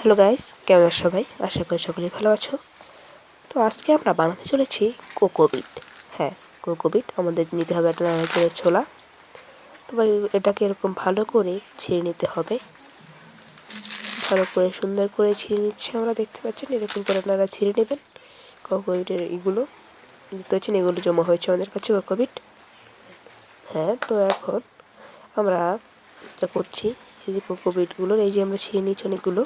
Hello guys, কেমন আছো সবাই? আশা করি সকলেই ভালো আছো। তো আজকে আমরা বানাতে চলেছি কোকোপিট। হ্যাঁ, কোকোপিট আমাদের নিতে হবে একটা নারকেলের ছোলা। তো এটাকে এরকম ভালো করে ছিঁড়ে নিতে হবে। ভালো করে সুন্দর করে ছিঁড়ে নিচ্ছে, আমরা দেখতে পাচ্ছেন এরকম করে আপনারা ছিঁড়ে নেবেন। কোকোপিটের এগুলো দেখতে পাচ্ছেন, এগুলো জমা হয়েছে আমাদের কাছে কোকোপিট। হ্যাঁ, তো এখন আমরা যা করছি, এই যে কোকোপিটগুলো এই যে আমরা ছিঁড়ে নিচ্ছি অনেকগুলো।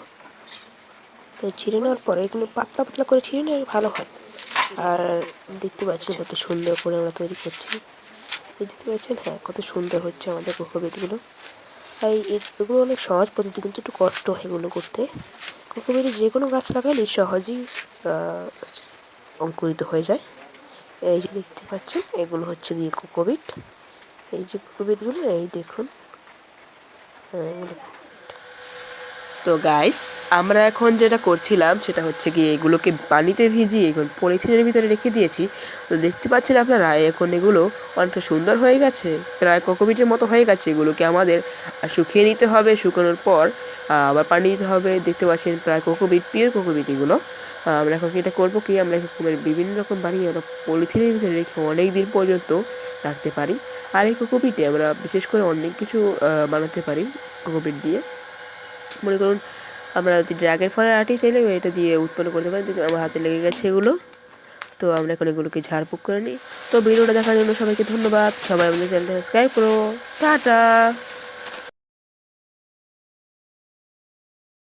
তো ছিঁড়ে নেওয়ার পরে এগুলো পাতলা পাতলা করে ছিঁড়ে নিলে ভালো হয়। আর দেখতে পাচ্ছেন কত সুন্দর করে আমরা তৈরি করছি। দেখতে পাচ্ছেন, হ্যাঁ, কত সুন্দর হচ্ছে আমাদের কোকোপিটগুলো। আর এগুলো অনেক সহজ পদ্ধতি, কিন্তু একটু কষ্ট হয় এগুলো করতে। কোকোপিটে যে কোনো গাছ লাগালে সহজেই অঙ্কুরিত হয়ে যায়। এই যে দেখতে পাচ্ছেন, এগুলো হচ্ছে গিয়ে কোকোপিট। এই যে কোকোপিটগুলো, এই দেখুন। তো গাইস, আমরা এখন যেটা করছিলাম সেটা হচ্ছে গিয়ে এগুলোকে পানিতে ভিজিয়ে এখন পলিথিনের ভিতরে রেখে দিয়েছি। তো দেখতে পাচ্ছেন আপনারা, এখন এগুলো অনেকটা সুন্দর হয়ে গেছে, প্রায় কোকোপিটের মতো হয়ে গেছে। এগুলোকে আমাদের শুকিয়ে নিতে হবে, শুকানোর পর আবার পানি দিতে হবে। দেখতে পাচ্ছেন প্রায় কোকোপিট, পিওর কোকোপিট এগুলো। আমরা এখন এটা করবো কি, আমরা বিভিন্ন রকম বানিয়ে আমরা পলিথিনের ভিতরে রেখে অনেক দিন পর্যন্ত রাখতে পারি। আর এই কোকোপিটে আমরা বিশেষ করে অনেক কিছু বানাতে পারি কোকোপিট দিয়ে। মনে করুন আমরা যদি ড্রাগন ফলের আটি চাইলে এটা দিয়ে উৎপন্ন করতে পারি, কিন্তু আমার হাতে লেগে গেছে এগুলো। তো আমরা এখন এগুলোকে ঝাড়ফুঁক করে নিই। তো ভিডিওটা দেখার জন্য সবাইকে ধন্যবাদ। সবাই আমাদের চ্যানেলটা সাবস্ক্রাইব করো। টাটা।